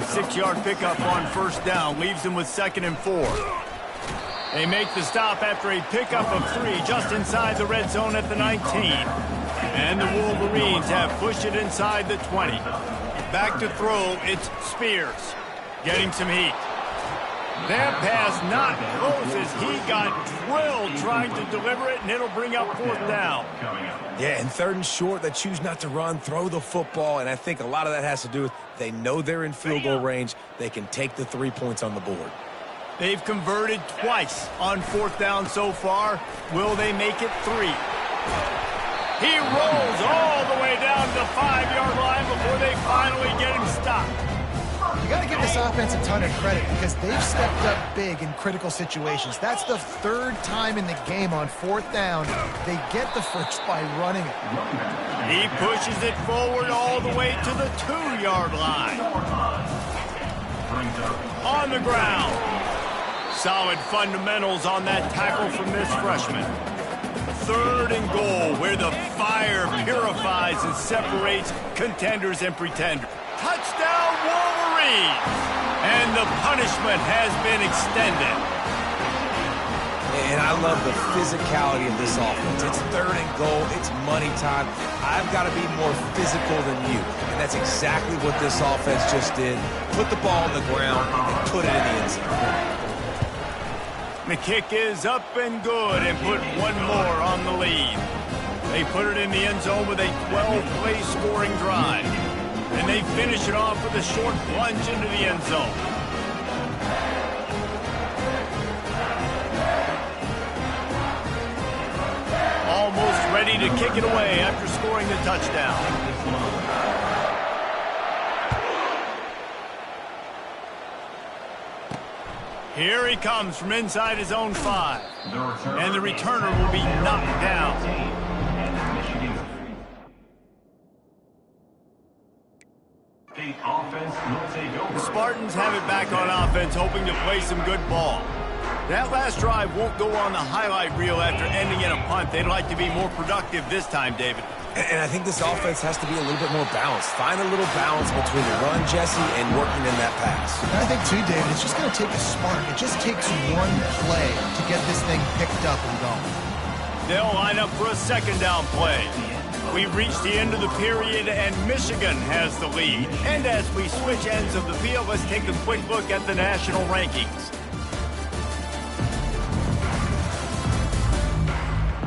6-yard pickup on first down. Leaves him with second and 4. They make the stop after a pickup of 3 just inside the red zone at the 19. And the Wolverines have pushed it inside the 20. Back to throw, it's Spears. Getting some heat. That pass not close as he got drilled trying to deliver it, and it'll bring up fourth down. Yeah, and third and short, they choose not to run, throw the football, and I think a lot of that has to do with they know they're in field goal range. They can take the 3 points on the board. They've converted twice on fourth down so far. Will they make it 3? He rolls all the way down to the 5-yard line before they finally get him stopped. You got to give this offense a ton of credit because they've stepped up big in critical situations. That's the 3rd time in the game on fourth down. They get the first by running it. He pushes it forward all the way to the 2-yard line. On the ground. Solid fundamentals on that tackle from this freshman. 3rd and goal, where the fire purifies and separates contenders and pretenders. Touchdown, Wolverines! And the punishment has been extended. And I love the physicality of this offense. It's 3rd and goal. It's money time. I've got to be more physical than you. And that's exactly what this offense just did. Put the ball on the ground and put it in the end zone. The kick is up and good and put one more on the lead. They put it in the end zone with a 12-play scoring drive. And they finish it off with a short plunge into the end zone. ready to kick it away after scoring the touchdown. Here he comes from inside his own 5. And the returner will be knocked down. The Spartans have it back on offense, hoping to play some good ball. That last drive won't go on the highlight reel after ending in a punt. They'd like to be more productive this time, David. And I think this offense has to be a little bit more balanced. Find a little balance between the run, Jesse, and working in that pass. And I think, too, David, it's just going to take a spark. It just takes one play to get this thing picked up and going. They'll line up for a second down play. We've reached the end of the period, and Michigan has the lead. And as we switch ends of the field, let's take a quick look at the national rankings.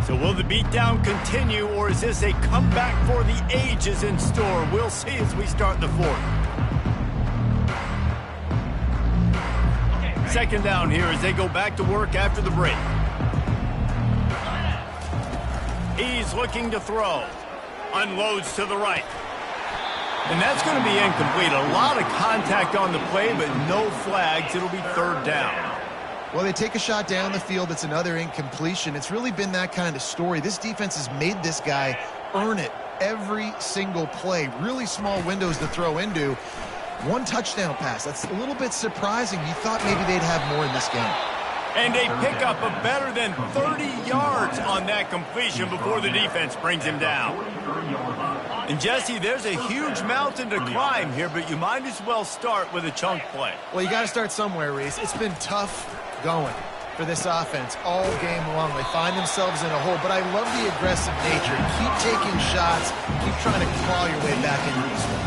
So will the beatdown continue, or is this a comeback for the ages in store? We'll see as we start the fourth. Second down here as they go back to work after the break. He's looking to throw. Unloads to the right. And that's going to be incomplete. A lot of contact on the play, but no flags. It'll be third down. Well, they take a shot down the field. It's another incompletion. It's really been that kind of story. This defense has made this guy earn it every single play. Really small windows to throw into. One touchdown pass. That's a little bit surprising. You thought maybe they'd have more in this game. And a pickup of better than 30 yards on that completion before the defense brings him down. And, Jesse, there's a huge mountain to climb here, but you might as well start with a chunk play. Well, you got to start somewhere, Reese. It's been tough going for this offense all game long. They find themselves in a hole, but I love the aggressive nature. Keep taking shots. Keep trying to claw your way back into this one.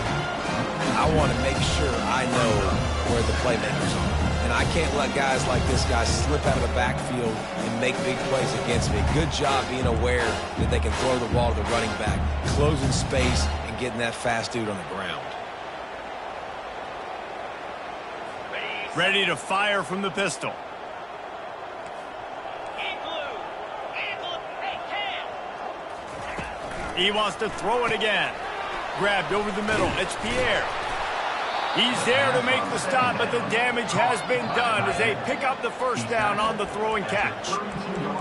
I want to make sure I know where the playmakers are. And I can't let guys like this guy slip out of the backfield and make big plays against me. Good job being aware that they can throw the ball to the running back, closing space, and getting that fast dude on the ground. Ready to fire from the pistol. He wants to throw it again. Grabbed over the middle. It's Pierre. He's there to make the stop, but the damage has been done as they pick up the first down on the throw and catch.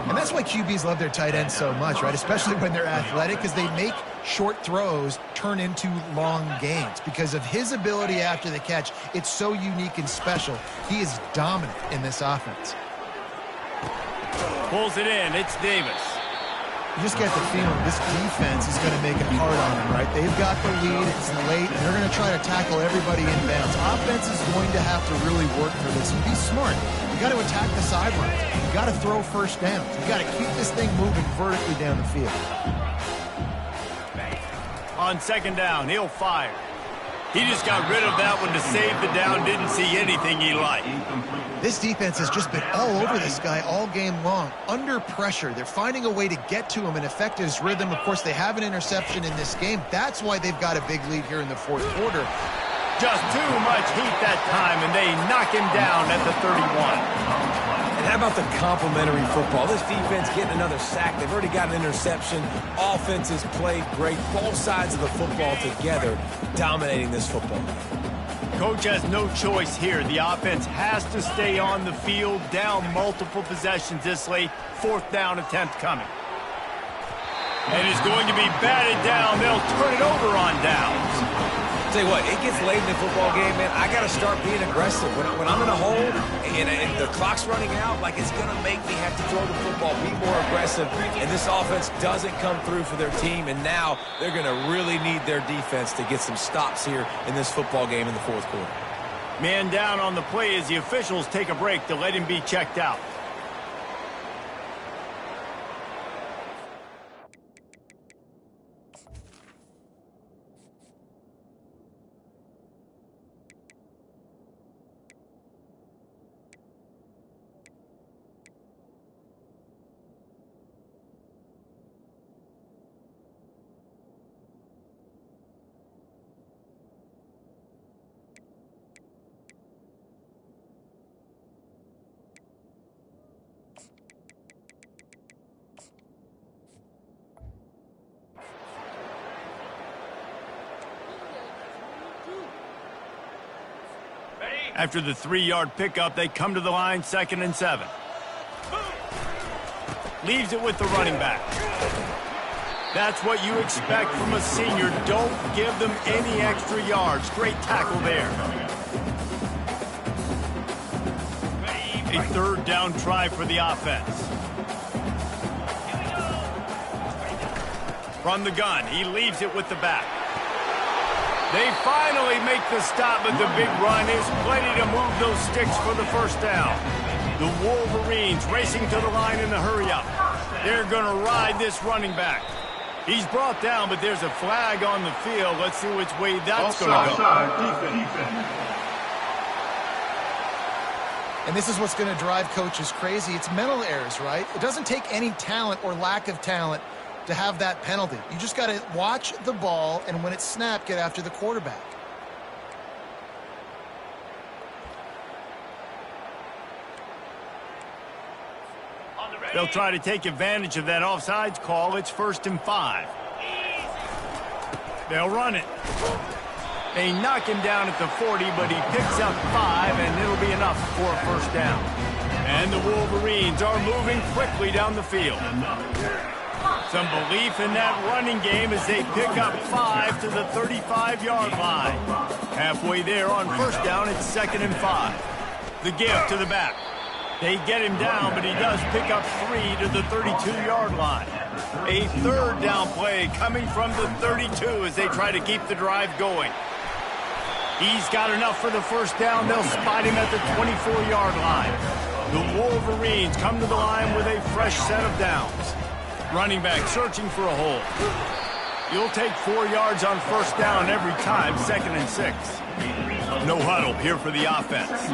And that's why QBs love their tight ends so much, right? Especially when they're athletic, because they make short throws turn into long gains. Because of his ability after the catch, it's so unique and special. He is dominant in this offense. Pulls it in. It's Davis. You just get the feeling this defense is going to make it hard on them, right? They've got the lead, it's late, and they're going to try to tackle everybody in bounds. Offense is going to have to really work for this and be smart. You got to attack the sidelines. You got to throw first downs. You got to keep this thing moving vertically down the field. On second down, he'll fire. He just got rid of that one to save the down, didn't see anything he liked. This defense has just been all over this guy all game long. Under pressure, they're finding a way to get to him and affect his rhythm. Of course, they have an interception in this game. That's why they've got a big lead here in the fourth quarter. Just too much heat that time, and they knock him down at the 31. And how about the complimentary football? This defense getting another sack. They've already got an interception. Offense has played great. Both sides of the football together dominating this football. Coach has no choice here. The offense has to stay on the field, down multiple possessions this late. Fourth down attempt coming. And it's going to be batted down. They'll turn it over on downs. Tell you what, it gets late in the football game, man. I got to start being aggressive. When I'm in a hole and the clock's running out, like it's going to make me have to throw the football, be more aggressive. And this offense doesn't come through for their team. And now they're going to really need their defense to get some stops here in this football game in the fourth quarter. Man down on the play as the officials take a break to let him be checked out. After the 3-yard pickup, they come to the line, 2nd and 7. Leaves it with the running back. That's what you expect from a senior. Don't give them any extra yards. Great tackle there. A 3rd down try for the offense. From the gun, he leaves it with the back. They finally make the stop, but the big run is plenty to move those sticks for the 1st down. The Wolverines racing to the line in the hurry-up. They're going to ride this running back. He's brought down, but there's a flag on the field. Let's see which way that's going to go. And this is what's going to drive coaches crazy. It's mental errors, right? It doesn't take any talent or lack of talent to have that penalty. You just got to watch the ball, and when it's snapped, get after the quarterback. They'll try to take advantage of that offsides call. It's 1st and 5. They'll run it. They knock him down at the 40, but he picks up 5, and it'll be enough for a 1st down. And the Wolverines are moving quickly down the field. Some belief in that running game as they pick up 5 to the 35-yard line. Halfway there on 1st down, it's 2nd and 5. The give to the back. They get him down, but he does pick up 3 to the 32-yard line. A 3rd down play coming from the 32 as they try to keep the drive going. He's got enough for the 1st down. They'll spot him at the 24-yard line. The Wolverines come to the line with a fresh set of downs. Running back searching for a hole. You'll take 4 yards on 1st down every time, 2nd and 6. No huddle here for the offense.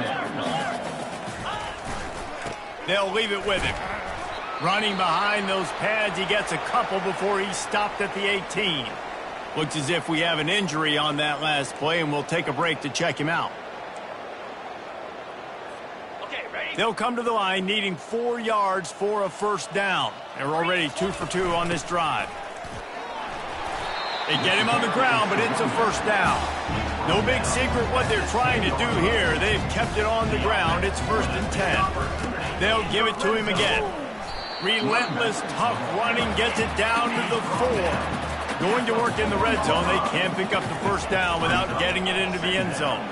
They'll leave it with him. Running behind those pads, he gets a couple before he's stopped at the 18. Looks as if we have an injury on that last play, and we'll take a break to check him out. They'll come to the line needing 4 yards for a 1st down. They're already 2 for 2 on this drive. They get him on the ground, but it's a 1st down. No big secret what they're trying to do here. They've kept it on the ground. It's 1st and 10. They'll give it to him again. Relentless, tough running gets it down to the 4. Going to work in the red zone. They can't pick up the 1st down without getting it into the end zone.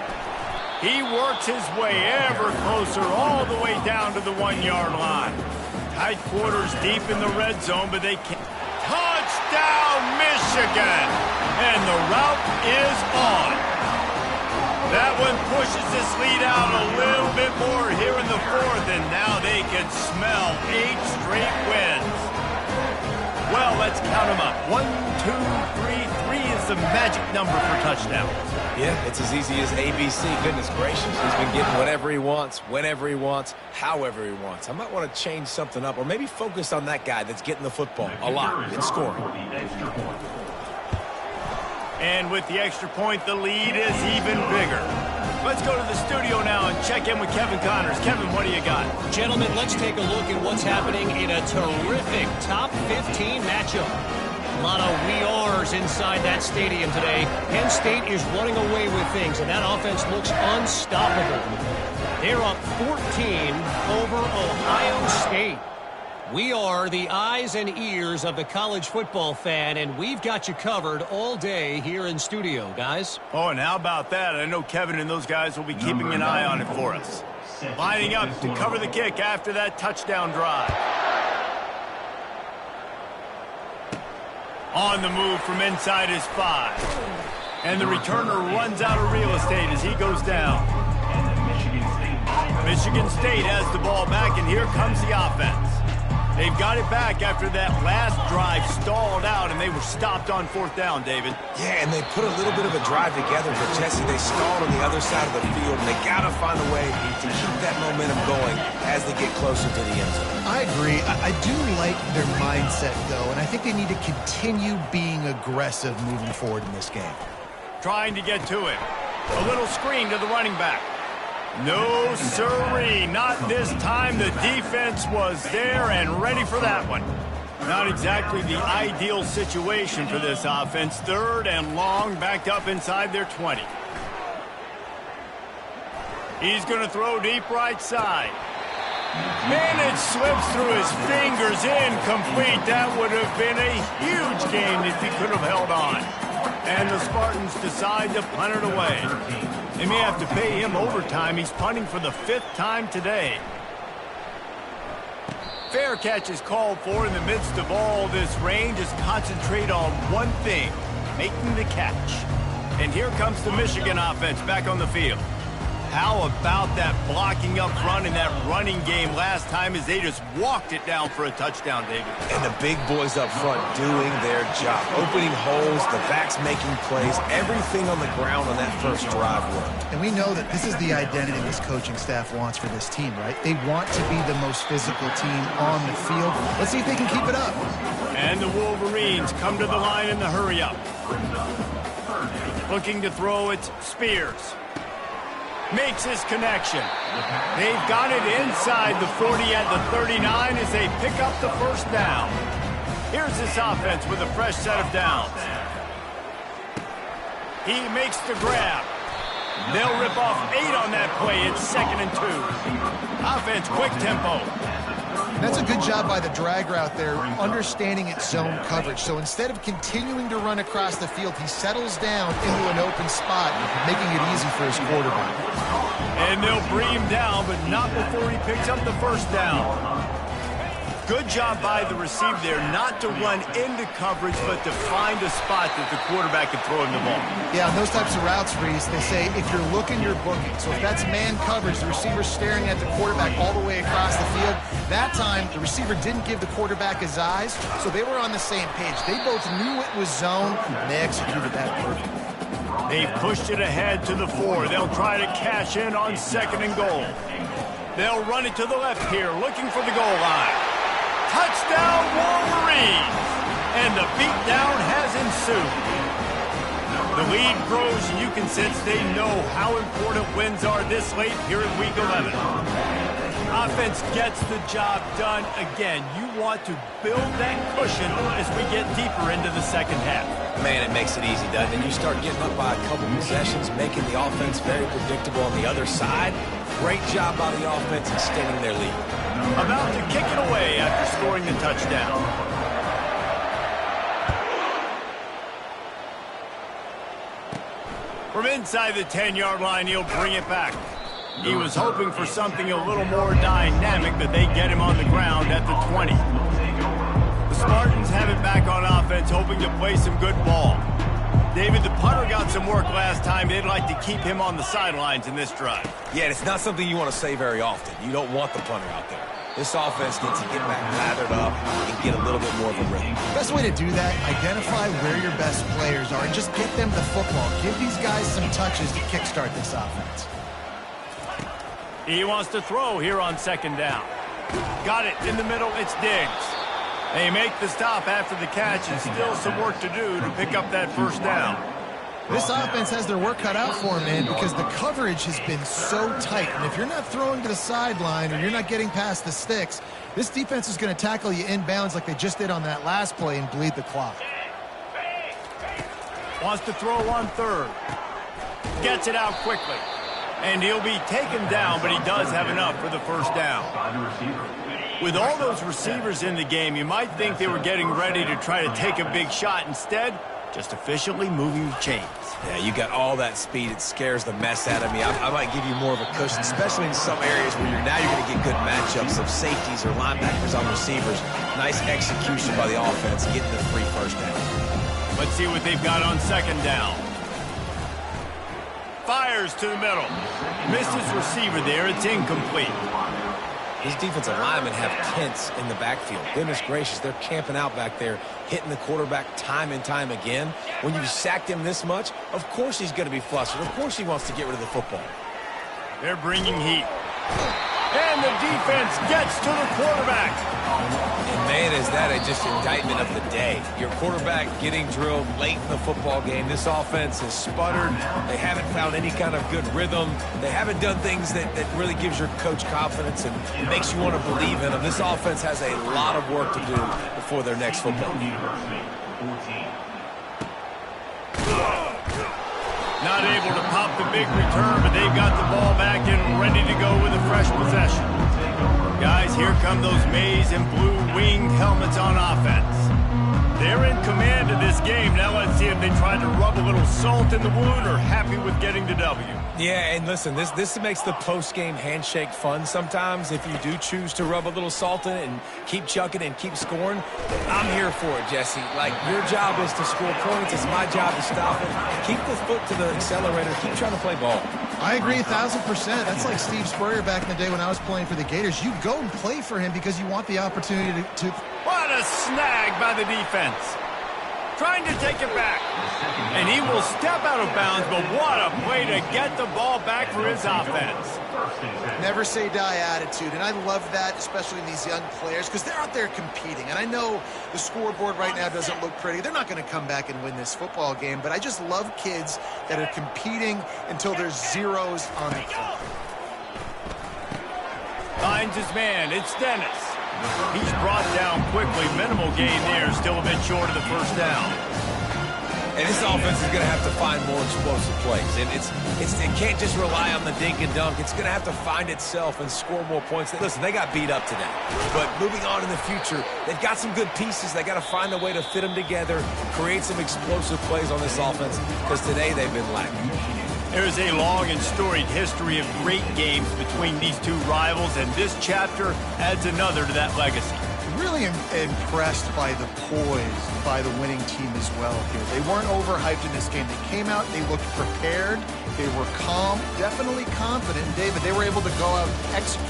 He works his way ever closer all the way down to the 1-yard line. Tight quarters deep in the red zone, but they can't. Touchdown, Michigan! And the route is on. That one pushes this lead out a little bit more here in the 4th, and now they can smell 8 straight wins. Well, let's count them up. 1, 2, 3. 3 is the magic number for touchdowns. Yeah, it's as easy as ABC. Goodness gracious. He's been getting whatever he wants, whenever he wants, however he wants. I might want to change something up or maybe focus on that guy that's getting the football a lot and scoring. And with the extra point, the lead is even bigger. Let's go to the studio now and check in with Kevin Connors. Kevin, what do you got? Gentlemen, let's take a look at what's happening in a terrific top 15 matchup. A lot of we are's inside that stadium today. Penn State is running away with things, and that offense looks unstoppable. They're up 14 over Ohio State. We are the eyes and ears of the college football fan, and we've got you covered all day here in studio, guys. Oh, and how about that? I know Kevin and those guys will be keeping an eye on it for us. Lining up to cover the kick after that touchdown drive. On the move from inside his 5. And the returner runs out of real estate as he goes down. Michigan State has the ball back, and here comes the offense. They've got it back after that last drive stalled out, and they were stopped on 4th down, David. Yeah, and they put a little bit of a drive together, but Jesse, they stalled on the other side of the field, and they got to find a way to keep that momentum going as they get closer to the end zone. I agree. I do like their mindset, though, and I think they need to continue being aggressive moving forward in this game. Trying to get to it. A little screen to the running back. No, sirree, not this time. The defense was there and ready for that one. Not exactly the ideal situation for this offense. 3rd and long, backed up inside their 20. He's going to throw deep right side. Man, it slips through his fingers, incomplete. That would have been a huge game if he could have held on. And the Spartans decide to punt it away. They may have to pay him overtime. He's punting for the 5th time today. Fair catch is called for in the midst of all this rain. Just concentrate on one thing, making the catch. And here comes the Michigan offense back on the field. How about that blocking up front in that running game last time as they just walked it down for a touchdown, David? And the big boys up front doing their job. Opening holes, the backs making plays, everything on the ground on that first drive worked. And we know that this is the identity this coaching staff wants for this team, right? They want to be the most physical team on the field. Let's see if they can keep it up. And the Wolverines come to the line in the hurry-up. Looking to throw, it's Spears. Makes his connection. They've got it inside the 40 at the 39 as they pick up the first down. Here's this offense with a fresh set of downs. He makes the grab. They'll rip off 8 on that play. It's 2nd and 2. Offense, quick tempo. That's a good job by the drag route there, understanding its zone coverage. So instead of continuing to run across the field, he settles down into an open spot, making it easy for his quarterback. And they'll bring him down, but not before he picks up the first down. Good job by the receiver there not to run into coverage, but to find a spot that the quarterback can throw him the ball. Yeah, on those types of routes, Reese, they say if you're looking, you're booking. So if that's man coverage, the receiver's staring at the quarterback all the way across the field. That time, the receiver didn't give the quarterback his eyes, so they were on the same page. They both knew it was zone, and they executed that perfectly. They've pushed it ahead to the 4. They'll try to cash in on 2nd and goal. They'll run it to the left here, looking for the goal line. Touchdown, Wolverines! And the beatdown has ensued. The lead grows, and you can sense they know how important wins are this late here in Week 11. Offense gets the job done again. You want to build that cushion as we get deeper into the second half. Man, it makes it easy, doesn't it? You start getting up by a couple possessions, making the offense very predictable on the other side. Great job by the offense extending their lead. About to kick it away after scoring the touchdown. From inside the 10-yard line, he'll bring it back. He was hoping for something a little more dynamic, but they get him on the ground at the 20. The Spartans have it back on offense, hoping to play some good ball. David, the punter got some work last time. They'd like to keep him on the sidelines in this drive. Yeah, and it's not something you want to say very often. You don't want the punter out there. This offense needs to get back lathered up and get a little bit more of a rhythm. Best way to do that, identify where your best players are and just get them the football. Give these guys some touches to kickstart this offense. He wants to throw here on 2nd down. Got it in the middle. It's Diggs. They make the stop after the catch, and still some work to do to pick up that first down. This offense has their work cut out for them, man, because the coverage has been so tight. And if you're not throwing to the sideline or you're not getting past the sticks, this defense is going to tackle you inbounds like they just did on that last play and bleed the clock. Wants to throw on 3rd. Gets it out quickly. And he'll be taken down, but he does have enough for the first down. With all those receivers in the game, you might think they were getting ready to try to take a big shot. Instead, just efficiently moving the chains. Yeah, you got all that speed. It scares the mess out of me. I might give you more of a cushion, especially in some areas where you're going to get good matchups of safeties or linebackers on receivers. Nice execution by the offense, getting the free first down. Let's see what they've got on 2nd down. Fires to the middle. Misses receiver there. It's incomplete. These defensive linemen have tents in the backfield. Goodness gracious, they're camping out back there, hitting the quarterback time and time again. When you've sacked him this much, of course he's going to be flustered. Of course he wants to get rid of the football. They're bringing heat. And the defense gets to the quarterback. And man, is that just indictment of the day. Your quarterback getting drilled late in the football game. This offense has sputtered. They haven't found any kind of good rhythm. They haven't done things that really gives your coach confidence and makes you want to believe in them. This offense has a lot of work to do before their next football game. Not able to pop the big return, but they've got the ball back and ready to go with a fresh possession. Guys, here come those maize and blue winged helmets on offense. They're in command of this game. Now let's see if they try to rub a little salt in the wound or happy with getting the W. Yeah, and listen, this makes the post-game handshake fun sometimes. If you do choose to rub a little salt in it and keep chucking and keep scoring, I'm here for it, Jesse. Like, your job is to score points. It's my job to stop it. Keep the foot to the accelerator. Keep trying to play ball. I agree 1,000%. That's like Steve Spurrier back in the day when I was playing for the Gators. You go and play for him because you want the opportunity to... What a snag by the defense. Trying to take it back. And he will step out of bounds, but what a play to get the ball back for his offense. Never say die attitude, and I love that, especially in these young players, because they're out there competing. And I know the scoreboard right now doesn't look pretty. They're not going to come back and win this football game, but I just love kids that are competing until there's zeros on the clock. Finds his man. It's Dennis. He's brought down quickly. Minimal gain there. Still a bit short of the first down. And this offense is going to have to find more explosive plays. And it can't just rely on the dink and dunk. It's going to have to find itself and score more points. Listen, they got beat up today. But moving on in the future, they've got some good pieces. They got to find a way to fit them together, create some explosive plays on this offense, because today they've been lacking. There's a long and storied history of great games between these two rivals, and this chapter adds another to that legacy. Really impressed by the poise by the winning team as well here. They weren't overhyped in this game. They came out, they looked prepared, they were calm, definitely confident. David, they were able to go out and execute